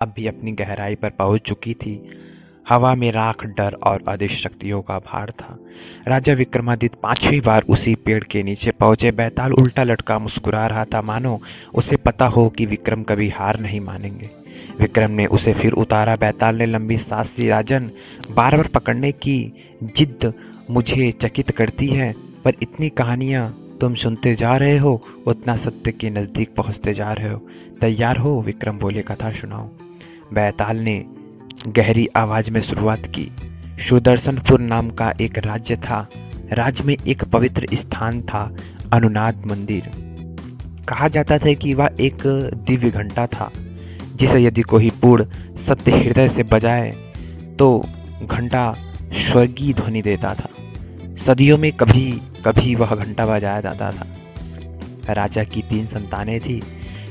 अब भी अपनी गहराई पर पहुंच चुकी थी। हवा में राख, डर और अदृश्य शक्तियों का भार था। राजा विक्रमादित्य 5वीं बार उसी पेड़ के नीचे पहुंचे। बैताल उल्टा लटका मुस्कुरा रहा था, मानो उसे पता हो कि विक्रम कभी हार नहीं मानेंगे। विक्रम ने उसे फिर उतारा। बैताल ने लंबी सांस ली। राजन, बार बार पकड़ने की जिद मुझे चकित करती है, पर इतनी कहानियां तुम सुनते जा रहे हो, उतना सत्य के नज़दीक पहुंचते जा रहे हो। तैयार हो? विक्रम बोले, कथा सुनाओ। बैताल ने गहरी आवाज में शुरुआत की। सुदर्शनपुर नाम का एक राज्य था। राज्य में एक पवित्र स्थान था, अनुनाद मंदिर। कहा जाता था कि वह एक दिव्य घंटा था, जिसे यदि कोई पूर्ण सत्य हृदय से बजाए तो घंटा स्वर्गीय ध्वनि देता था। सदियों में कभी कभी वह घंटा बजाया जाता था। राजा की 3 संतानें थी,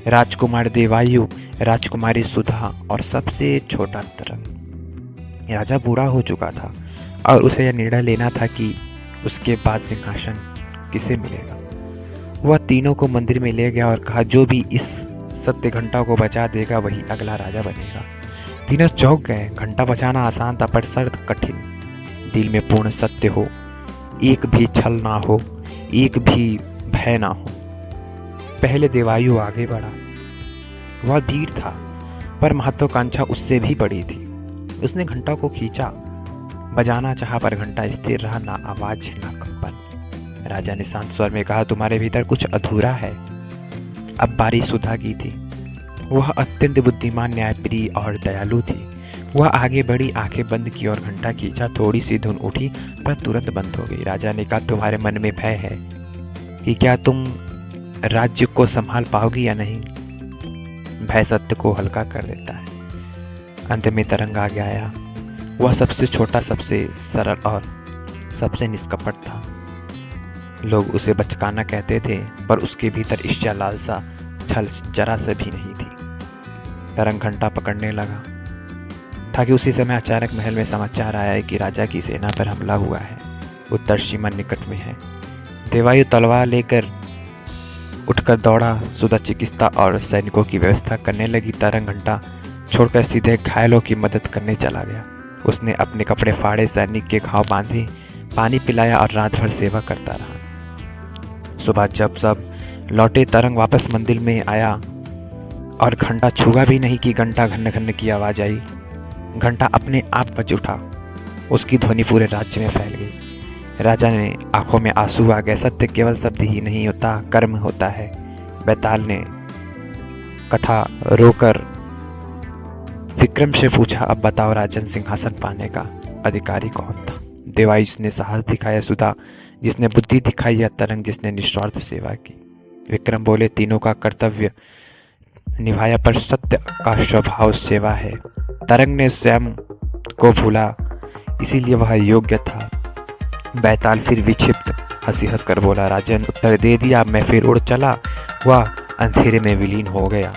राजकुमार देवायु, राजकुमारी सुधा और सबसे छोटा तरंग। राजा बूढ़ा हो चुका था और उसे यह निर्णय लेना था कि उसके बाद सिंहासन किसे मिलेगा। वह तीनों को मंदिर में ले गया और कहा, जो भी इस सत्य घंटा को बचा देगा वही अगला राजा बनेगा। तीनों चौंक गए। घंटा बचाना आसान था, पर शर्त कठिन। दिल में पूर्ण सत्य हो, एक भी छल ना हो, एक भी भय ना हो। पहले देवायु आगे बढ़ा। वह भीड़ था, पर महत्वाकांक्षा उससे भी बड़ी थी। उसने घंटा को खींचा, बजाना चाहा, पर घंटा स्थिर रहा, ना आवाज ना कंपन। राजा ने शांत स्वर में कहा, तुम्हारे भीतर कुछ अधूरा है। अब बारी सुधा की थी। वह अत्यंत बुद्धिमान, न्यायप्रिय और दयालु थी। वह आगे बढ़ी, आंखें बंद की और घंटा खींचा। थोड़ी सी धुन उठी, पर तुरंत बंद हो गई। राजा ने कहा, तुम्हारे मन में भय है कि क्या तुम राज्य को संभाल पाओगी या नहीं। भय सत्य को हल्का कर देता है। अंत में तरंग आगे आया। वह सबसे छोटा, सबसे सरल और सबसे निष्कपट था। लोग उसे बचकाना कहते थे, पर उसके भीतर ईर्ष्या, लालसा, छल जरा से भी नहीं थी। तरंग घंटा पकड़ने लगा था कि उसी समय अचानक महल में समाचार आया है कि राजा की सेना पर हमला हुआ है। उत्तर सीमा निकट में है। देवायु तलवार लेकर उठकर दौड़ा। सुधा चिकित्सा और सैनिकों की व्यवस्था करने लगी। तरंग घंटा छोड़कर सीधे घायलों की मदद करने चला गया। उसने अपने कपड़े फाड़े, सैनिक के घाव बांधे, पानी पिलाया और रात भर सेवा करता रहा। सुबह जब सब लौटे, तरंग वापस मंदिर में आया और घंटा छुआ भी नहीं कि घंटा घन घन की आवाज आई। घंटा अपने आप बज उठा। उसकी ध्वनि पूरे राज्य में फैल गई। राजा ने आंखों में आंसू आ गए। सत्य केवल शब्द ही नहीं होता, कर्म होता है। बैताल ने कथा रोकर विक्रम से पूछा, अब बताओ राजन, सिंहासन पाने का अधिकारी कौन था? देवायु ने साहस दिखाया, सुधा जिसने बुद्धि दिखाई, या तरंग जिसने निस्वार्थ सेवा की? विक्रम बोले, तीनों का कर्तव्य निभाया, पर सत्य का स्वभाव सेवा है। तरंग ने स्वयं को भूला, इसीलिए वह योग्य था। बैताल फिर विक्षिप्त हंसी हंसकर बोला, राजन, उत्तर दे दिया। मैं फिर उड़ चला। वह अंधेरे में विलीन हो गया।